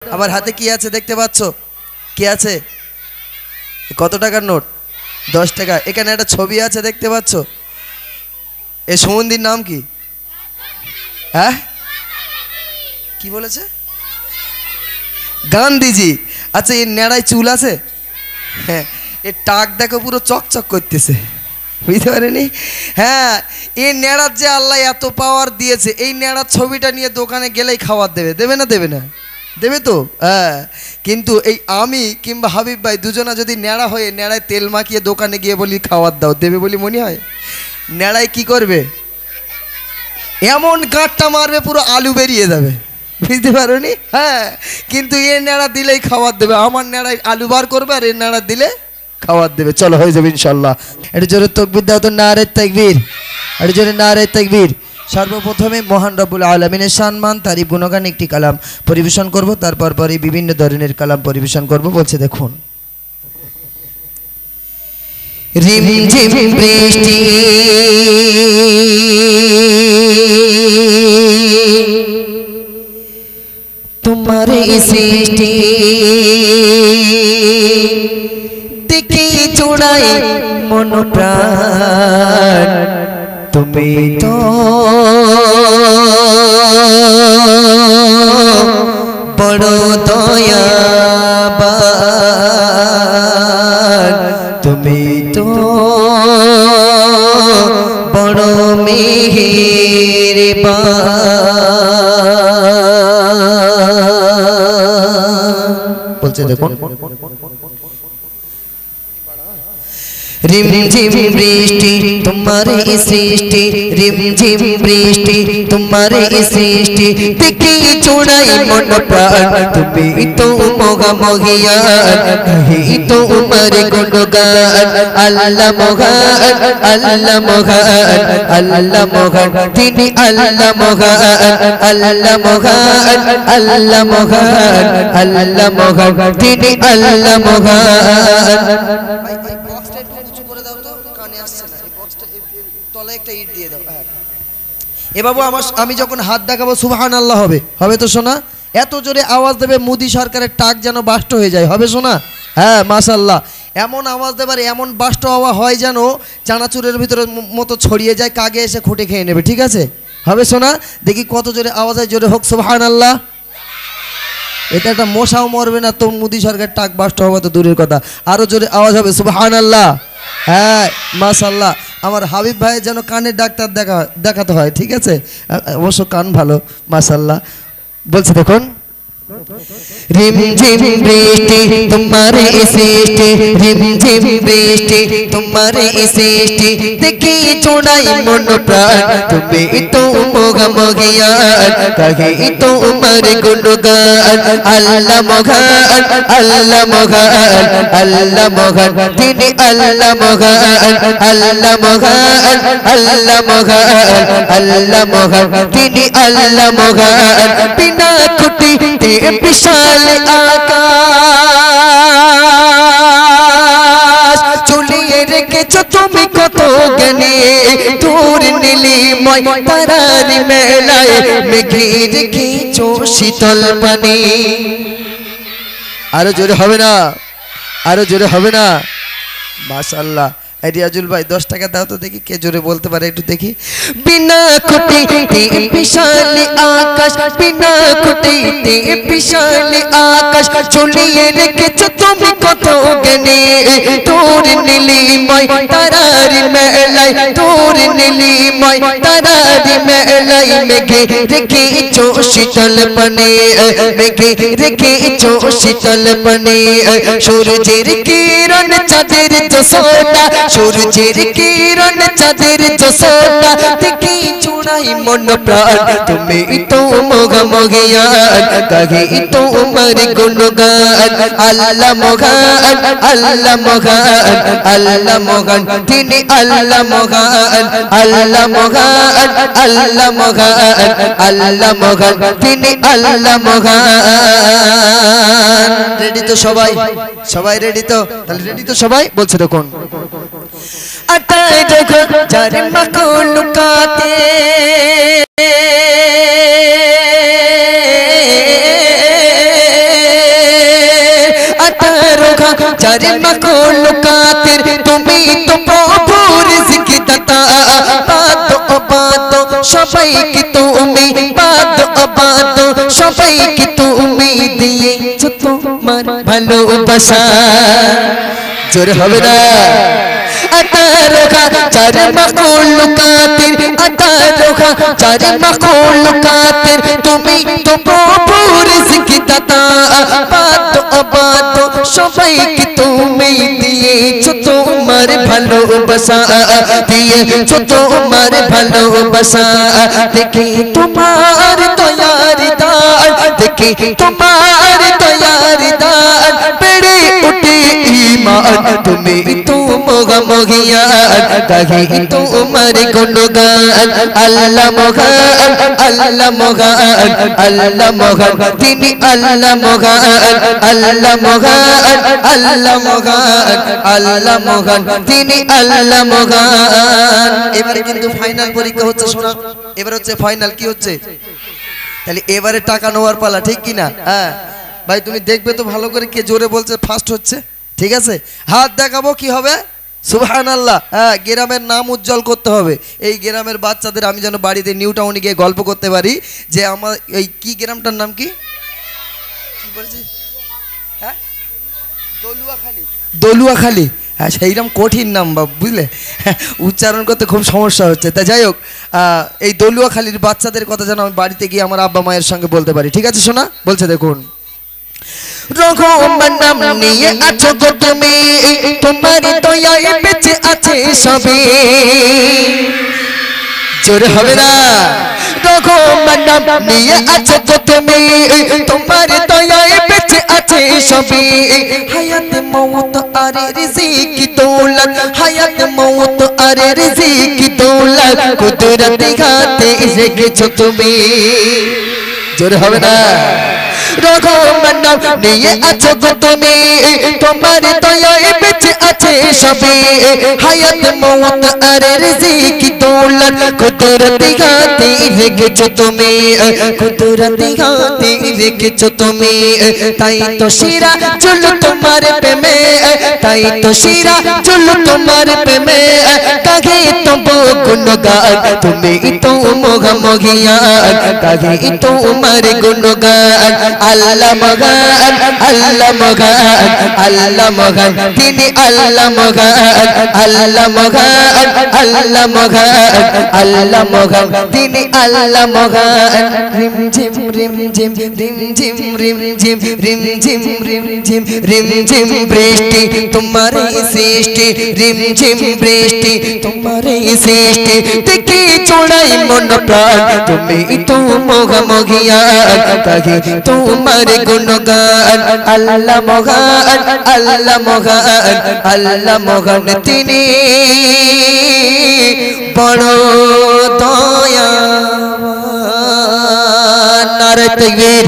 আমার হাতে কি আছে দেখতে পাচ্ছ? কি আছে? কত টাকার নোট? 10 টাকা। এখানে একটা ছবি আছে দেখতে পাচ্ছ? এই সমুদ্রের নাম কি? হ্যাঁ, কি বলেছে? গান্ধীজি। আচ্ছা, এর নেড়ায় চুল আছে? হ্যাঁ, এর টাক দেখো পুরো চকচক করতেছে, বুঝতে পারেনি? হ্যাঁ, এই নেড়ার যে আল্লাহ এত পাওয়ার দিয়েছে, এই নেড়ার ছবিটা নিয়ে দোকানে গেলেই খাবার দেবে। দেবে না? দেবে না? দেবে তো। হ্যাঁ, কিন্তু এই আমি কিংবা হাবিব ভাই দুজনা যদি নেড়া হয়ে নেড়ায় তেল মাখিয়ে দোকানে গিয়ে বলি খাবার দাও, দেবে বলি মনে হয়? নেড়ায় কি করবে? এমন গাঁটটা মারবে পুরো আলু বেরিয়ে যাবে, বুঝতে পারো নি? হ্যাঁ, কিন্তু এ নেড়া দিলেই খাবার দেবে। আমার নেড়ায় আলু বার করবে আর এর নেড়া দিলে খাবার দেবে। চলো, হয়ে যাবে ইনশাল্লাহ। এটা জোরে তাকবীর দাও তো, নারে তাকবীর। এটা জোরে নারে তাকবীর। সর্বপ্রথমে মহান রব্বুল আলামিনের সম্মান তারিফ গুণগান একটি কালাম পরিবেশন করব, তারপর পরে বিভিন্ন ধরনের কালাম পরিবেশন করব। বলছে দেখুন, রিমঝিম বৃষ্টি তোমার সৃষ্টি দেখে চোড়াই মন প্রাণ, তুমি তো বড় দয়াবান, তুমি তো বড় মেহেরবান। বলছে দেখুন, রিমঝিম বৃষ্টি তোমার সৃষ্টি, রিমঝিম বৃষ্টি তোমার সৃষ্টি দেখে চোড়াই মন প্রাণ, তুমি তো মোগা মহিয়ান, কহি তো উমর গুণগান। আল্লাহ মহান, আল্লাহ মহান, আল্লাহ মহান, তিনি আল্লাহ মহান, আল্লাহ মহান, আল্লাহ মহান, আল্লাহ মহান, তিনি আল্লাহ মহান। এ বাবু, আমি যখন হাত দেখাবো সুবহানাল্লাহ হবে, হবে তো শোনা? এত জোরে আওয়াজ দেবে মোদি সরকারের টাক যেন বাষ্ট হয়ে যায়, হবে শোনা? হ্যাঁ, মাশাআল্লাহ। এমন আওয়াজ দেবার, এমন বাষ্ট হওয়া হয় যেন চানাচুরের ভিতরে মতো ছড়িয়ে যায়, কাগে এসে খুঁটে খেয়ে নেবে। ঠিক আছে, হবে শোনা? দেখি কত জোরে আওয়াজ হয়, জোরে হোক সুবহানাল্লাহ। এটা একটা মশাও মরবে না তো মোদি সরকার টাক বাষ্ট হওয়া তো দূরের কথা, আরো জোরে আওয়াজ হবে সুবহানাল্লাহ। হ্যাঁ, মাশাআল্লাহ। আমার হাবিব ভাইয়ের যেন কানের ডাক্তার দেখাতে হয়, ঠিক আছে? অবশ্য কান ভালো, মাশাআল্লাহ। বলছে দেখুন, রিমঝিম বৃষ্টি তোমার সৃষ্টি, রিমঝিম বৃষ্টি তোমার সৃষ্টি দেখে চোড়াই মন প্রাণ, তুমি তো মোগা মহিয়ান, কহি তো উমর গুণগান। আল্লাহ মহান, আল্লাহ মহান, আল্লাহ মহান, তিনি আল্লাহ মহান, আল্লাহ মহান, আল্লাহ মহান, আল্লাহ মহান, তিনি আল্লাহ মহান। বিনা খুঁটি বিশাল আকাশ ঝুলিয়ে রেখেছ তুমি কত জ্ঞানী, দূর নীলিময় তারার মেলায় মেঘে রেখেছ শীতল পানি। আরো জোরে হবে না? আরো জোরে হবে না? মাশাআল্লাহ। রিয়াজুল ভাই 10 টাকা দাও তো দেখি, কে জোরে বলতে পারে একটু দেখি। বিনা খুঁটিতে বিশাল আকাশ, বিনা খুঁটিতে বিশাল আকাশ ঝুলিয়ে রেখেছ তুমি কত জ্ঞানী, তোর নীলিময় তারার মেলায়, তোর নীলিময় তারার মেলায় মেঘে রেখেছ শীতল পানি, মেঘে রেখেছ শীতল পানি। সূর্যের কিরণ চাঁদের চোষটা, সূর্যের কিরণ চাঁদের চোষটা দেখি চোড়াই মন প্রাণ, তুমি তো মোগা মহিয়ান, কহি তো উমর গুণগান। আল্লাহ মহান, আল্লাহ মহান, আল্লাহ মহান, তিনি আল্লাহ মহান, আল্লাহ মহান, আল্লাহ মহান, আল্লাহ মহান, তিনি আল্লাহ মহান। রেডি তো সবাই? সবাই রেডি তো? তাহলে রেডি তো সবাই? বলছে দেখুন, अटाए जगह जारे मखलूकाते চারে মাখলুকাতের তুমি তো প্রভু রিজিক দাতা বাদ বাদ সবাইকে তুমি বাদ বাদ সবাইকে তুমি দিয়েছো তোমার ভালোবাসা জোরে হবে না 18,000 মাখলুকাতের 18,000 মাখলুকাতের তুমি তো প্রভু রিজিক দাতা বাদ বাদ সবাইকে তুমি দিয়েছো তোমার ভালোবাসা দিয়েছো তোমার ভালোবাসা দেখি তোমার দয়ার দান দেখি তোমার দয়ার দান বেড়ে ওঠে ঈমান তুমি তো মগমগিয়ান গাহি তোমার গুণগান আল্লাহ মগান আল্লাহ মগান আল্লাহ মগান তিনি আল্লাহ মগান আল্লাহ মগান আল্লাহ মগান আল্লাহ মগান তিনি আল্লাহ মগান এবারে কিন্তু ফাইনাল পরীক্ষা হচ্ছে শোনা এবারে হচ্ছে ফাইনাল কি হচ্ছে তাহলে এবারে টাকা নেওয়ার পালা ঠিক কি না হ্যাঁ ভাই তুমি দেখবে তো ভালো করে কে জোরে বলছে ফার্স্ট হচ্ছে ঠিক আছে হাত দেখাবো কি হবে সুবহানাল্লাহ হ্যাঁ গ্রামের নাম উজ্জ্বল করতে হবে এই গ্রামের বাচ্চাদের আমি যেন বাড়িতে নিউ টাউনে গিয়ে গল্প করতে পারি যে আমার এই কি গ্রামটার নাম কি বলছি হ্যাঁ দলুয়াখালী দলুয়াখালী হ্যাঁ সেইরকম কঠিন নাম বাবু বুঝলে উচ্চারণ করতে খুব সমস্যা হচ্ছে তা যাই হোক এই দলুয়াখালীর বাচ্চাদের কথা যেন আমি বাড়িতে গিয়ে আমার আব্বা মায়ের সঙ্গে বলতে পারি ঠিক আছে শোনা বলছে দেখুন রঘুমান নাম নিয়ে আছো গো তুমি তোমার দয়ায় বেঁচে আছে সবে জোরে হবে না রঘুমান নাম নিয়ে আছো গো তুমি তোমার দয়ায় বেঁচে আছে সবে হায়াত মওত আর রিজিক দৌলত হায়াত মওত আর রিজিক দৌলত কুদরতি হাতে রেখেছো তুমি জোরে হবে না রঘুমান নাম নিয়ে আছো গো তুমি তোমার দয়ায় বেঁচে আছে সবে হায়াত মওত আর রিজিক দৌলত কুদরতি হাতে রেখেছো তুমি কুদরতি হাতে রেখেছো তুমি তাই তো শিরা চুল তোমার প্রেমে তাই তো শিরা চুল তোমার প্রেমে কাগে তবু গুণগান তুমি তো মগমগিয়ান কাগে তোমার গুণগান আল্লাহ মগান আল্লাহ মগান আল্লাহ মগান তিনি আল্লাহ মগান আল্লাহ মগান আল্লাহ মগান আল্লাহ মগান তিনি আল্লাহ মগান রিম ঝিম রিম ঝিম রিম ঝিম রিম ঝিম রিম ঝিম রিম ঝিম রিম ঝিম বৃষ্টি তোমারই সৃষ্টি রিম ঝিম বৃষ্টি তোমারই সৃষ্টি দেখি চড়াই মন প্রাণ তুমি তো মগমগিয়ান কাহে তোমার গুণগান আল্লাহ মগান আল্লাহ মগান আল্লাহ মগান তিনি বড় দয়াবান নারে তাকবীর